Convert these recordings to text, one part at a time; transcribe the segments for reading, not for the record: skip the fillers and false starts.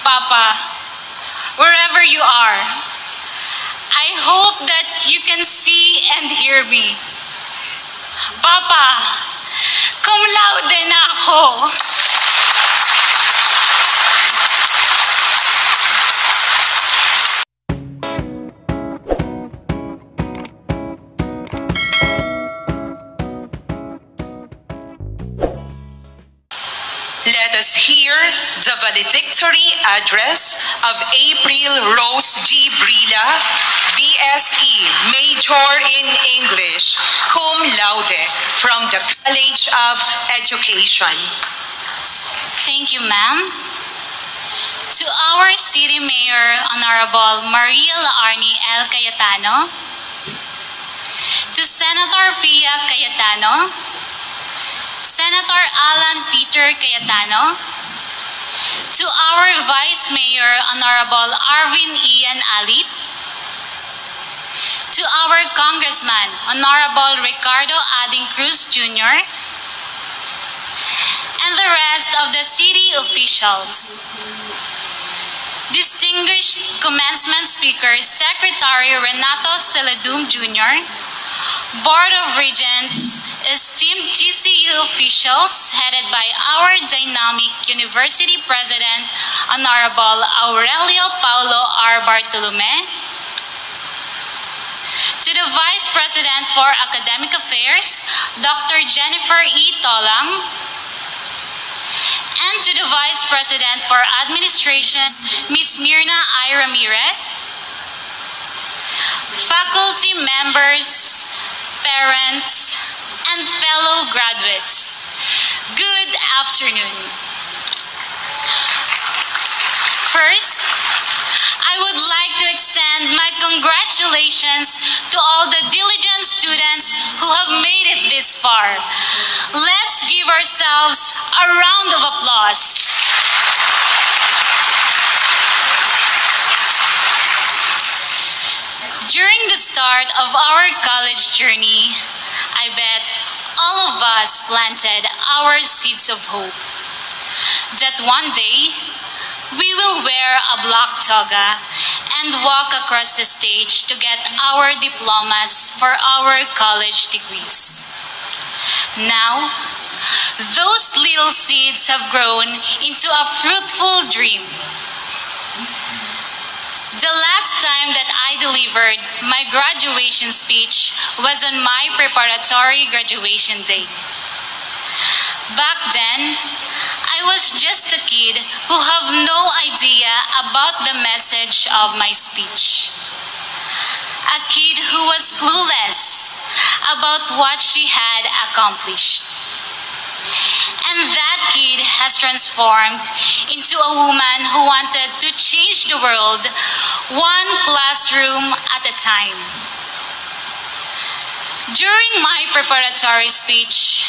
Papa, wherever you are, I hope that you can see and hear me. Papa, cum laude na ako. Let us hear the valedictory address of April Rose G. Brila, BSE, Major in English, cum laude, from the College of Education. Thank you, ma'am. To our City Mayor, Honorable Maria Laarni L. Cayetano, to Senator Pia Cayetano, Senator Alan Peter Cayetano, to our Vice Mayor, Honorable Arvin Ian Alit, to our Congressman, Honorable Ricardo Ading Cruz Jr., and the rest of the city officials. Distinguished commencement speaker, Secretary Renato Celedum Jr., Board of Regents, esteemed TCU officials headed by our dynamic University President, Honorable Aurelio Paulo R. Bartolome, to the Vice President for Academic Affairs, Dr. Jennifer E. Tolang, and to the Vice President for Administration, Ms. Mirna I. Ramirez, faculty members, parents, and fellow graduates, good afternoon. First, I would like to extend my congratulations to all the diligent students who have made it this far. Let's give ourselves a round of applause. During the start of our college journey, I bet all of us planted our seeds of hope that one day we will wear a black toga and walk across the stage to get our diplomas for our college degrees. Now, those little seeds have grown into a fruitful dream. The last time that I delivered my graduation speech was on my preparatory graduation day. Back then, I was just a kid who had no idea about the message of my speech. A kid who was clueless about what she had accomplished. And that kid has transformed into a woman who wanted to change the world one classroom at a time. During my preparatory speech,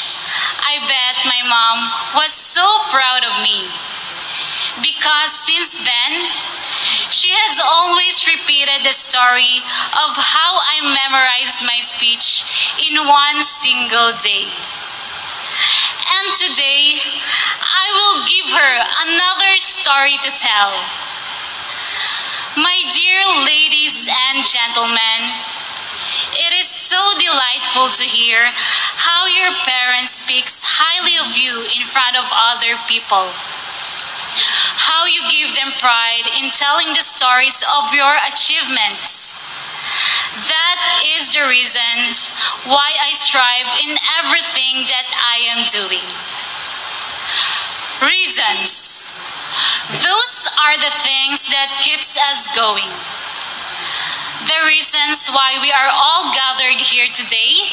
I bet my mom was so proud of me because since then, she has always repeated the story of how I memorized my speech in one single day. And today, I will give her another story to tell. My dear ladies and gentlemen, it is so delightful to hear how your parents speak highly of you in front of other people. How you give them pride in telling the stories of your achievements. That is the reasons why I strive in everything that I am doing. Reasons. Those are the things that keeps us going. The reasons why we are all gathered here today.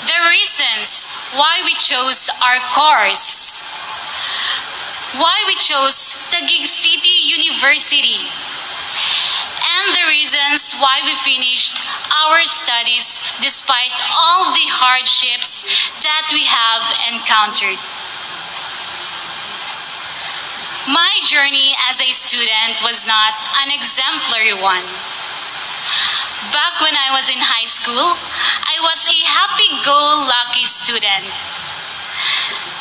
The reasons why we chose our course. Why we chose Taguig City University. And the reasons why we finished our studies despite all the hardships that we have encountered. My journey as a student was not an exemplary one. Back when I was in high school, I was a happy-go-lucky student.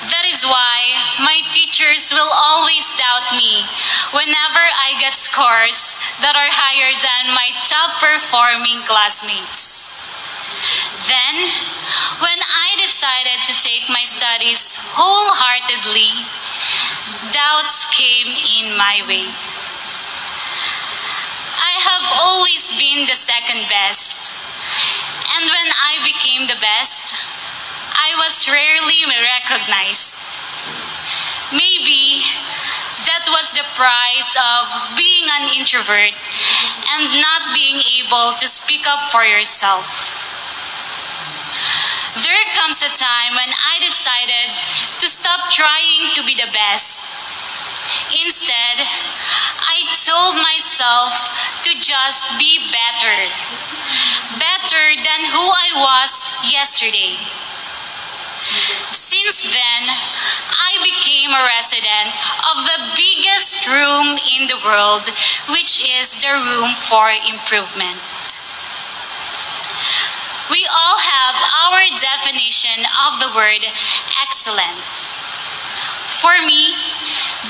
That is why my teachers will always doubt me whenever I get scores that are higher than my top-performing classmates. Then, when I decided to take my studies wholeheartedly, doubts came in my way. I have always been the second best, and when I became the best, I was rarely recognized. Maybe that was the price of being an introvert and not being able to speak up for yourself. There comes a time when I decided to stop trying to be the best. Instead, I told myself to just be better. Better than who I was yesterday. Since then, I became a resident of the biggest room in the world, which is the room for improvement. We all have our definition of the word excellent. For me,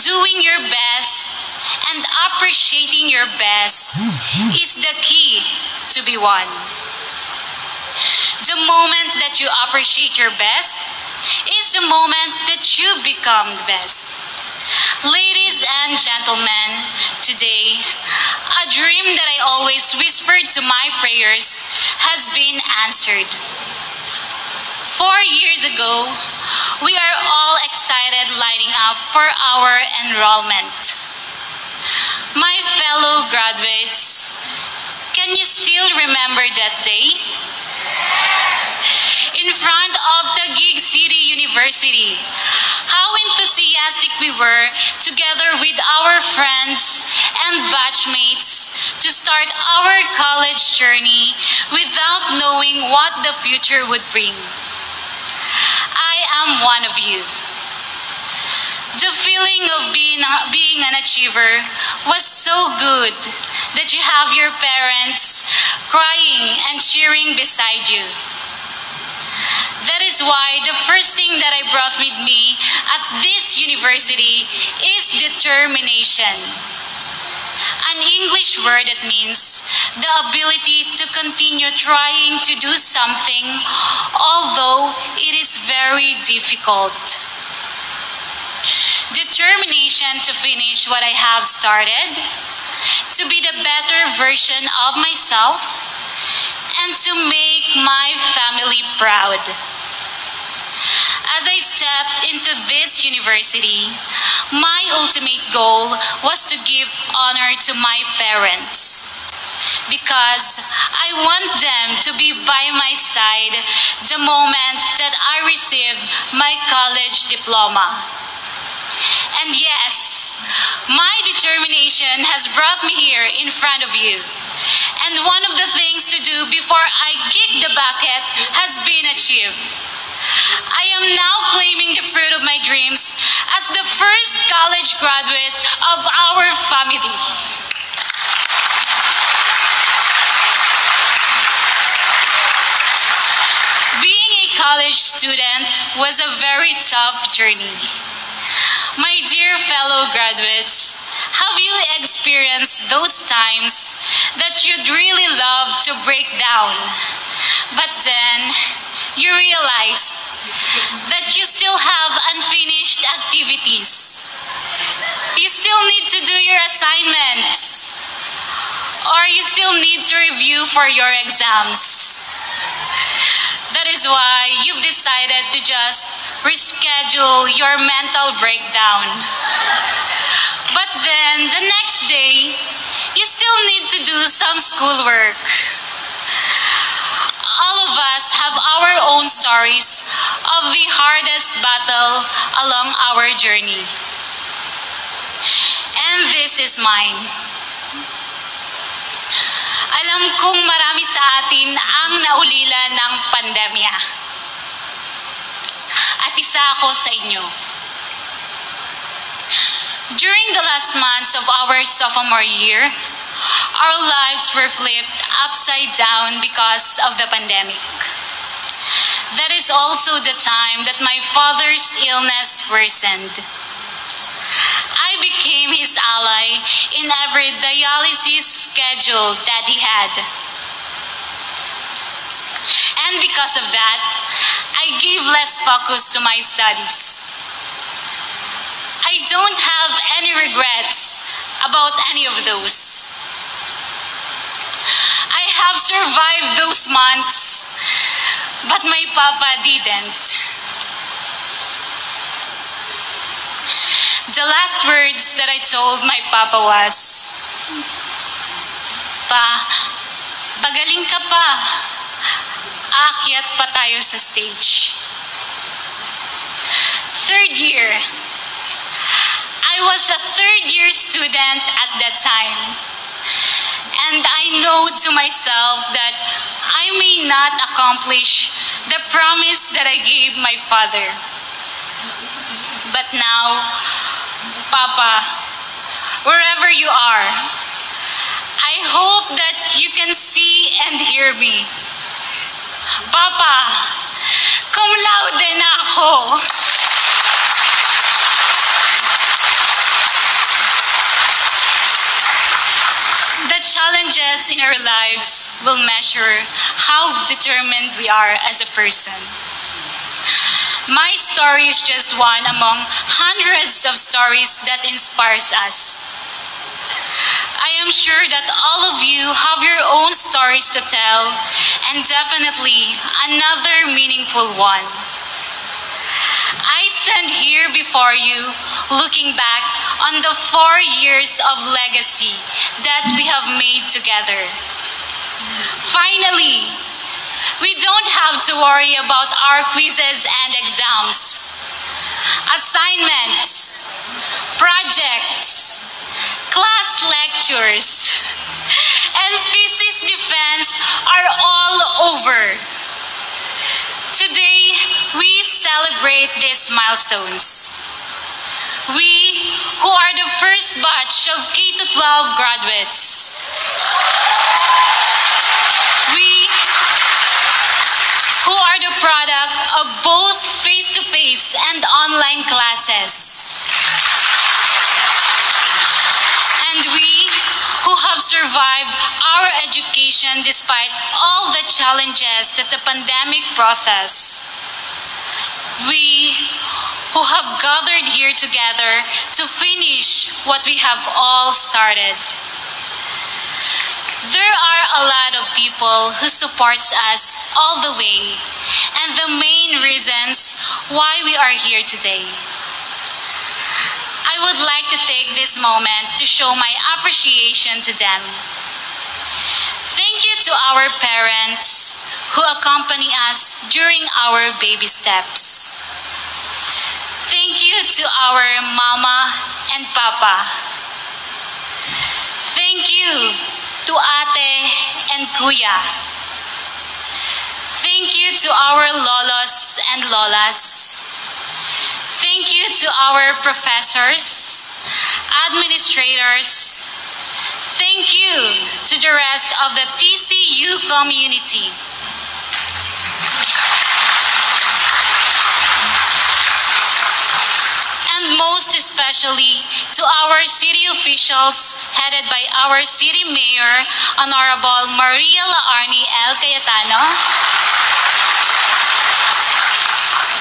doing your best and appreciating your best is the key to be one. The moment that you appreciate your best is the moment that you become the best. Ladies and gentlemen, today, a dream that I always whispered to my prayers has been answered. 4 years ago, we are all excited lining up for our enrollment. My fellow graduates, can you still remember that day? In front of Taguig City University, how enthusiastic we were together with our friends and batchmates to start our college journey without knowing what the future would bring. I am one of you. The feeling of being an achiever was so good that you have your parents crying and cheering beside you. That is why the first thing that I brought with me at this university is determination. An English word that means the ability to continue trying to do something, although it is very difficult. Determination to finish what I have started, to be the better version of myself, and to make my family proud. As I stepped into this university, my ultimate goal was to give honor to my parents, because I want them to be by my side the moment that I received my college diploma. And yes, my determination has brought me here in front of you. And one of the things to do before I kick the bucket has been achieved. I am now claiming the fruit of my dreams as the first college graduate of our family. Being a college student was a very tough journey. My dear fellow graduates, have you experienced those times that you'd really love to break down, but then you realize that you still have unfinished activities? You still need to do your assignments, or you still need to review for your exams. That is why you've decided to just reschedule your mental breakdown. But then, the next day, you still need to do some schoolwork. All of us have our own stories of the hardest battle along our journey. And this is mine. Alam kong marami sa atin ang naulila ng pandemya. At isa ako sa inyo. During the last months of our sophomore year, our lives were flipped upside down because of the pandemic. That is also the time that my father's illness worsened. I became his ally in every dialysis schedule that he had. And because of that, I gave less focus to my studies. I don't have any regrets about any of those. I have survived those months, but my papa didn't. The last words that I told my papa was, "Pa, pagaling ka pa. Aakyat pa tayo sa stage." Third year. I was a third-year student at that time. And I know to myself that I may not accomplish the promise that I gave my father. But now, Papa, wherever you are, I hope that you can see and hear me. Papa, cum laude na ako. The challenges in our lives will measure how determined we are as a person. My story is just one among hundreds of stories that inspires us. I am sure that all of you have your own stories to tell, and definitely another meaningful one. I stand here before you looking back on the 4 years of legacy that we have made together. Finally, we don't have to worry about our quizzes and exams, assignments, projects, class lectures, and thesis defense are all over. Today, we celebrate these milestones. We, who are the first batch of K-12 graduates. We, who are the product of both face-to-face and online classes. And we, who have survived our education despite all the challenges that the pandemic brought us. We, who have gathered here together to finish what we have all started. There are a lot of people who supports us all the way, and the main reasons why we are here today. I would like to take this moment to show my appreciation to them. Thank you to our parents who accompany us during our baby steps. Thank you to our mama and papa. Thank you to ate and kuya. Thank you to our lolos and lolas. Thank you to our professors, administrators. Thank you to the rest of the TCU community. And most especially to our city officials headed by our city mayor, Honorable Maria Laarni L. Cayetano,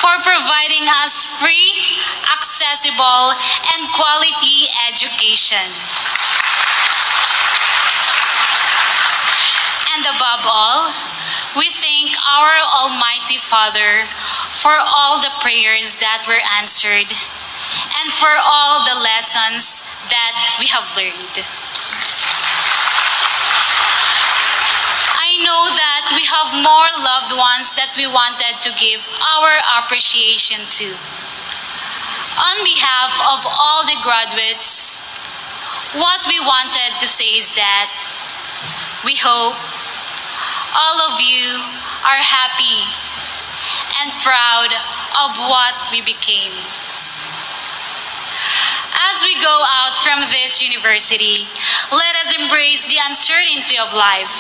for providing us free, accessible, and quality education. And above all, we thank our Almighty Father for all the prayers that were answered and for all the lessons that we have learned. I know that we have more loved ones that we wanted to give our appreciation to. On behalf of all the graduates, what we wanted to say is that we hope all of you are happy and proud of what we became. As we go out from this university, let us embrace the uncertainty of life.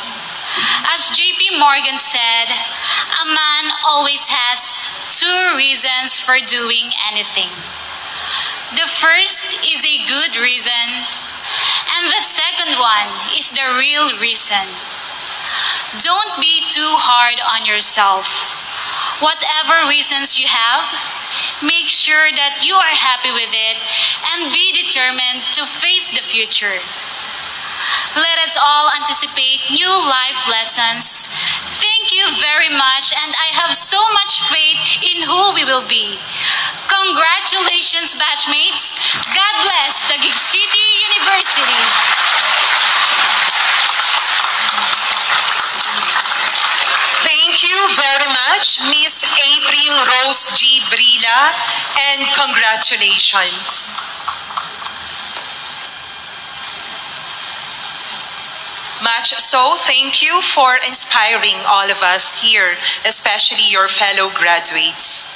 As J.P. Morgan said, a man always has two reasons for doing anything. The first is a good reason, everyone is the real reason. Don't be too hard on yourself. Whatever reasons you have, make sure that you are happy with it and be determined to face the future. Let us all anticipate new life lessons. Thank you very much, and I have so much faith in who we will be. Congratulations, batchmates. God bless Taguig City University. Thank you very much, Miss April Rose G. Brila, and congratulations. Much so, thank you for inspiring all of us here, especially your fellow graduates.